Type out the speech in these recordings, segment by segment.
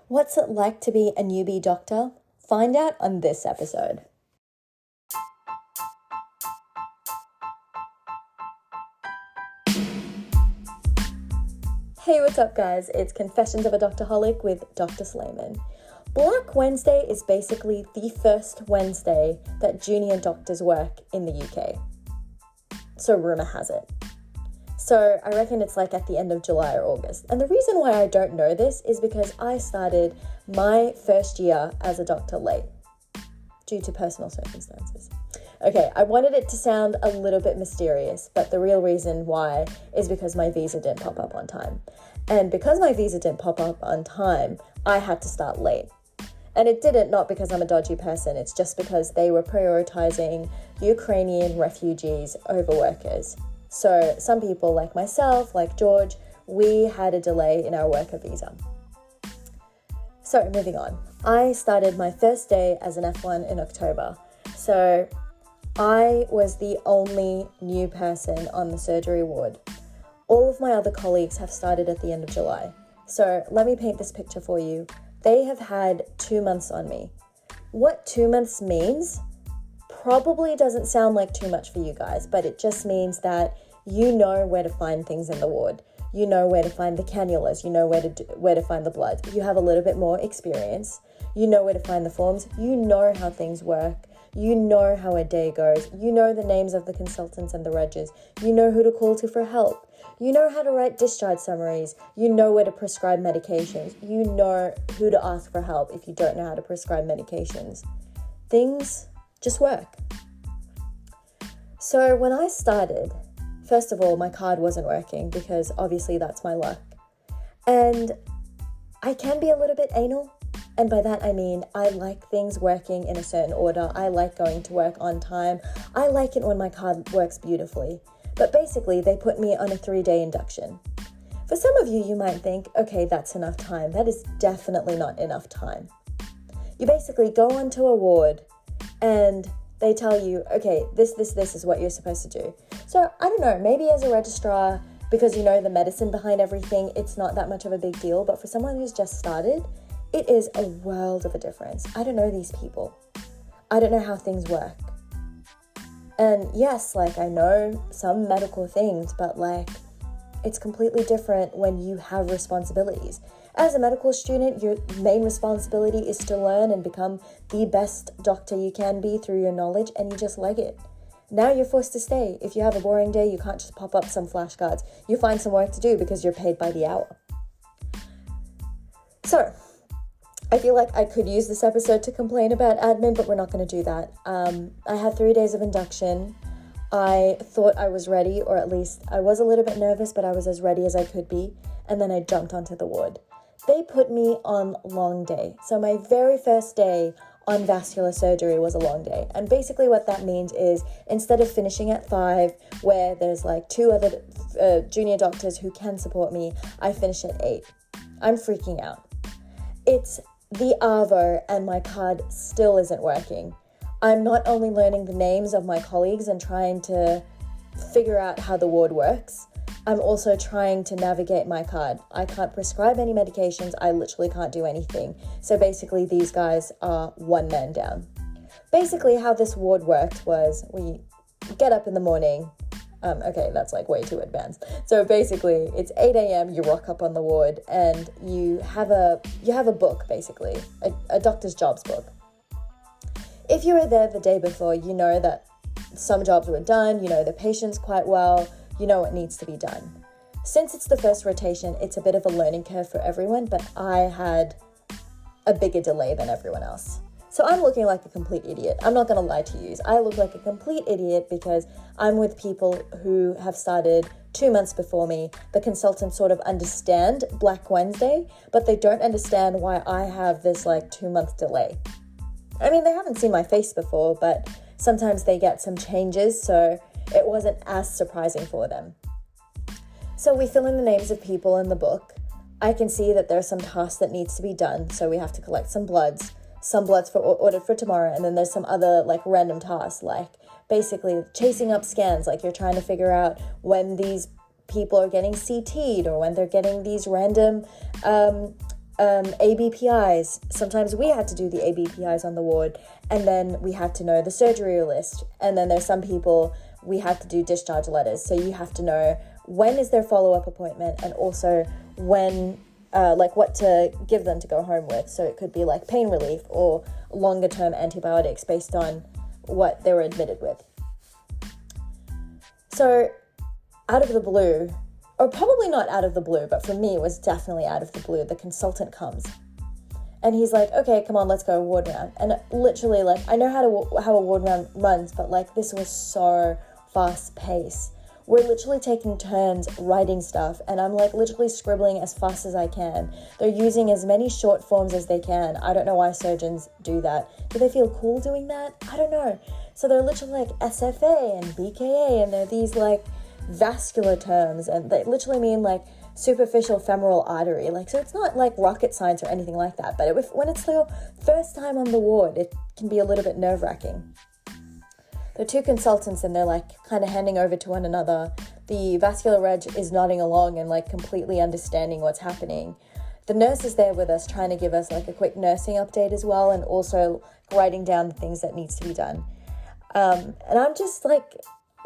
What's it like to be a newbie doctor? Find out on this episode. Hey, what's up guys? It's Confessions of a Doctorholic with Dr. Slayman. Black Wednesday is basically the first Wednesday that junior doctors work in the UK. So rumor has it. So I reckon it's like at the end of July or August. And the reason why I don't know this is because I started my first year as a doctor late due to personal circumstances. Okay, I wanted it to sound a little bit mysterious, but the real reason why is because my visa didn't pop up on time. And because my visa didn't pop up on time, I had to start late. And it didn't, not because I'm a dodgy person, it's just because they were prioritizing Ukrainian refugees over workers. So some people like myself, like George, we had a delay in our worker visa. So moving on. I started my first day as an F1 in October. So I was the only new person on the surgery ward. All of my other colleagues have started at the end of July. So let me paint this picture for you. They have had 2 months on me. What 2 months means probably doesn't sound like too much for you guys, but it just means that you know where to find things in the ward. You know where to find the cannulas. You know where to find the blood. You have a little bit more experience. You know where to find the forms. You know how things work. You know how a day goes. You know the names of the consultants and the regs. You know who to call to for help. You know how to write discharge summaries. You know where to prescribe medications. You know who to ask for help if you don't know how to prescribe medications. Things just work. So when I started, first of all, my card wasn't working because obviously that's my luck. And I can be a little bit anal. And by that I mean I like things working in a certain order. I like going to work on time. I like it when my card works beautifully. But basically, they put me on a 3-day induction. For some of you, you might think, okay, that's enough time. That is definitely not enough time. You basically go onto a ward and they tell you, okay, this is what you're supposed to do. So I don't know, maybe as a registrar, because you know the medicine behind everything, it's not that much of a big deal. But for someone who's just started, it is a world of a difference. I don't know these people. I don't know how things work. And yes, like I know some medical things, but like it's completely different when you have responsibilities. As a medical student, your main responsibility is to learn and become the best doctor you can be through your knowledge, and you just leg it. Now you're forced to stay. If you have a boring day, you can't just pop up some flashcards. You find some work to do because you're paid by the hour. So I feel like I could use this episode to complain about admin, but we're not going to do that. I had 3 days of induction. I thought I was ready, or at least I was a little bit nervous, but I was as ready as I could be. And then I jumped onto the ward. They put me on long day. So my very first day on vascular surgery was a long day. And basically what that means is instead of finishing at 5, where there's like 2 other junior doctors who can support me, I finish at 8. I'm freaking out. It's the ARVO and my card still isn't working. I'm not only learning the names of my colleagues and trying to figure out how the ward works, I'm also trying to navigate my card. I can't prescribe any medications. I literally can't do anything. So basically these guys are one man down. Basically how this ward worked was we get up in the morning. Okay, that's like way too advanced. So basically it's 8 a.m. you rock up on the ward and you have a book, basically, a doctor's jobs book. If you were there the day before, you know that some jobs were done, you know the patients quite well, you know what needs to be done. Since it's the first rotation, it's a bit of a learning curve for everyone, but I had a bigger delay than everyone else. So I'm looking like a complete idiot. I'm not going to lie to you. I look like a complete idiot because I'm with people who have started 2 months before me. The consultants sort of understand Black Wednesday, but they don't understand why I have this like 2-month delay. I mean, they haven't seen my face before, but sometimes they get some changes, so it wasn't as surprising for them. So we fill in the names of people in the book. I can see that there's some tasks that needs to be done, so we have to collect some bloods for ordered for tomorrow, and then there's some other like random tasks, like basically chasing up scans, like you're trying to figure out when these people are getting CT'd or when they're getting these random ABPIs. Sometimes we had to do the ABPIs on the ward, and then we had to know the surgery list. And then there's some people we had to do discharge letters. So you have to know when is their follow-up appointment, and also when, what to give them to go home with. So it could be like pain relief or longer-term antibiotics based on what they were admitted with. So out of the blue, or probably not out of the blue, but for me it was definitely out of the blue, the consultant comes. And he's like, okay, come on, let's go ward round. And literally, like, I know how a ward round runs, but like this was so fast paced. We're literally taking turns writing stuff, and I'm like literally scribbling as fast as I can. They're using as many short forms as they can. I don't know why surgeons do that. Do they feel cool doing that? I don't know. So they're literally like SFA and BKA, and they're these like vascular terms, and they literally mean like superficial femoral artery. Like, so it's not like rocket science or anything like that, but when it's your first time on the ward, it can be a little bit nerve-wracking. There are two consultants, and they're like kind of handing over to one another. The vascular reg is nodding along and like completely understanding what's happening. The nurse is there with us, trying to give us like a quick nursing update as well, and also writing down the things that needs to be done. And I'm just like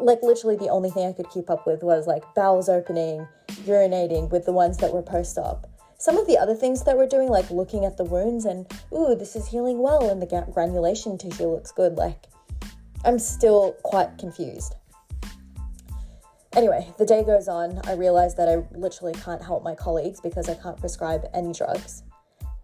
literally the only thing I could keep up with was like bowels opening, urinating with the ones that were post-op. Some of the other things that we're doing, like looking at the wounds and, ooh, this is healing well, and the granulation tissue looks good. Like, I'm still quite confused. Anyway, the day goes on. I realize that I literally can't help my colleagues because I can't prescribe any drugs.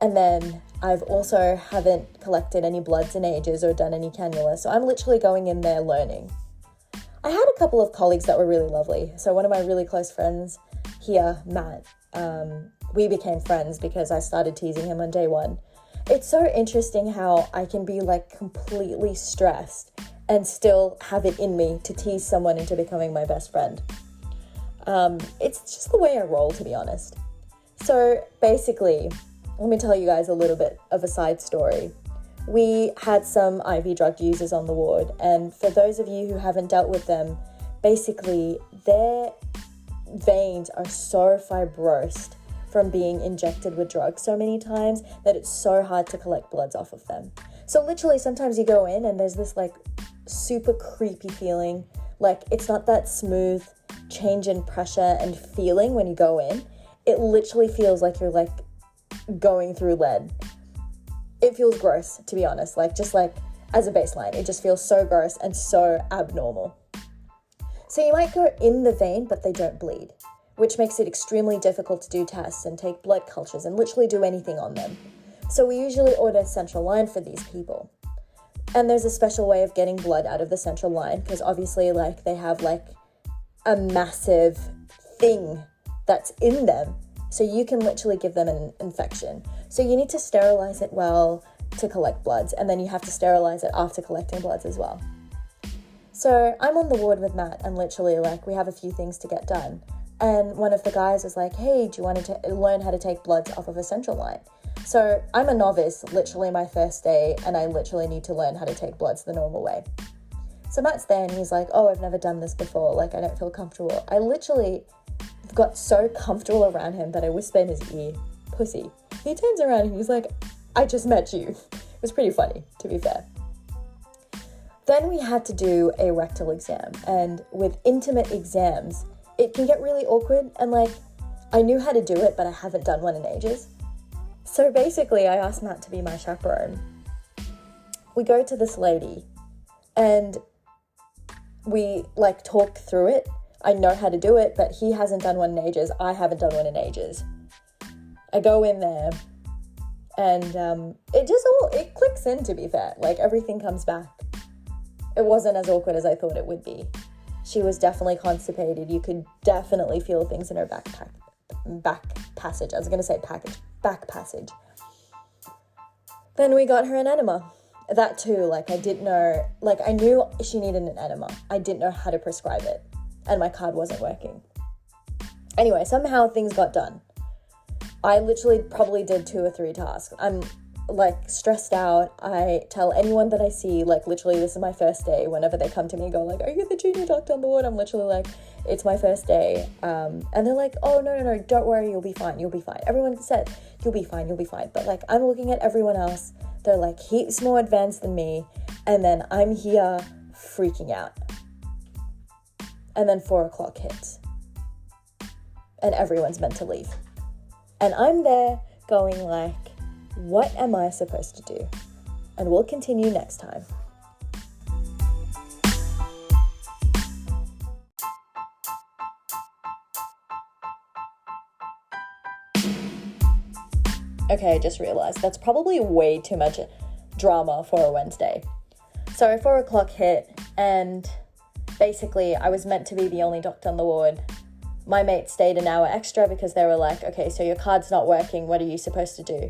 And then I've also haven't collected any bloods in ages or done any cannula. So I'm literally going in there learning. I had a couple of colleagues that were really lovely. So one of my really close friends here, Matt, we became friends because I started teasing him on day one. It's so interesting how I can be like completely stressed and still have it in me to tease someone into becoming my best friend. It's just the way I roll, to be honest. So basically, let me tell you guys a little bit of a side story. We had some IV drug users on the ward, and for those of you who haven't dealt with them, basically their veins are so fibrosed from being injected with drugs so many times that it's so hard to collect bloods off of them. So literally sometimes you go in and there's this like super creepy feeling, like it's not that smooth change in pressure and feeling when you go in. It literally feels like you're like going through lead. It feels gross, to be honest, like just like as a baseline, it just feels so gross and so abnormal. So you might go in the vein, but they don't bleed, which makes it extremely difficult to do tests and take blood cultures and literally do anything on them. So we usually order central line for these people. And there's a special way of getting blood out of the central line because obviously like they have like a massive thing that's in them. So you can literally give them an infection. So you need to sterilize it well to collect bloods, and then you have to sterilize it after collecting bloods as well. So I'm on the ward with Matt, and literally like we have a few things to get done. And one of the guys was like, hey, do you want to learn how to take bloods off of a central line? So I'm a novice, literally my first day, and I literally need to learn how to take bloods the normal way. So Matt's there and he's like, oh, I've never done this before. Like, I don't feel comfortable. I literally got so comfortable around him that I whisper in his ear, pussy. He turns around and he's like, I just met you. It was pretty funny, to be fair. Then we had to do a rectal exam, and with intimate exams, it can get really awkward, and like, I knew how to do it, but I haven't done one in ages. So basically, I asked Matt to be my chaperone. We go to this lady, and we like talk through it. I know how to do it, but he hasn't done one in ages. I haven't done one in ages. I go in there, and it clicks in, to be fair. Like, everything comes back. It wasn't as awkward as I thought it would be. She was definitely constipated. You could definitely feel things in her back passage. I was going to say back passage. Then we got her an enema. That too, like I didn't know, like I knew she needed an enema. I didn't know how to prescribe it, and my card wasn't working. Anyway, somehow things got done. I literally probably did 2 or 3 tasks. I'm like stressed out. I tell anyone that I see, like literally this is my first day. Whenever they come to me and go like, are you the junior doctor on the ward? I'm literally like, it's my first day. And they're like, oh, no, don't worry, you'll be fine. Everyone said, you'll be fine. But like, I'm looking at everyone else. They're like heaps more advanced than me. And then I'm here freaking out. And then 4 o'clock hits. And everyone's meant to leave. And I'm there going like, what am I supposed to do? And we'll continue next time. Okay, I just realized that's probably way too much drama for a Wednesday. So 4 o'clock hit, and basically I was meant to be the only doctor on the ward. My mate stayed an hour extra because they were like, okay, so your card's not working. What are you supposed to do?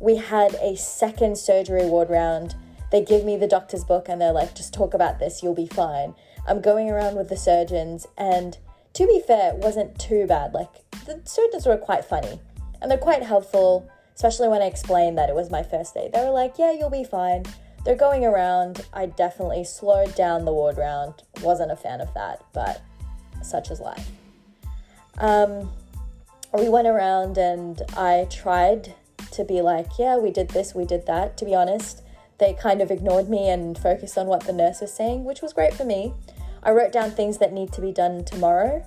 We had a second surgery ward round. They give me the doctor's book and they're like, just talk about this, you'll be fine. I'm going around with the surgeons, and to be fair, it wasn't too bad. Like, the surgeons were quite funny and they're quite helpful, especially when I explained that it was my first day. They were like, yeah, you'll be fine. They're going around. I definitely slowed down the ward round. Wasn't a fan of that, but such is life. We went around and I tried to be like, yeah, we did this, we did that. To be honest, they kind of ignored me and focused on what the nurse was saying, which was great for me. I wrote down things that need to be done tomorrow.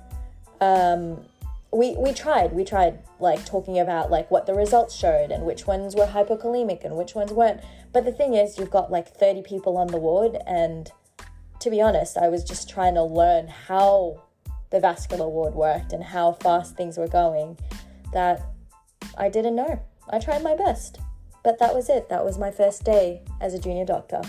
We tried like talking about like what the results showed and which ones were hypokalemic and which ones weren't. But the thing is, you've got like 30 people on the ward, and to be honest, I was just trying to learn how the vascular ward worked and how fast things were going that I didn't know. I tried my best, but that was it. That was my first day as a junior doctor.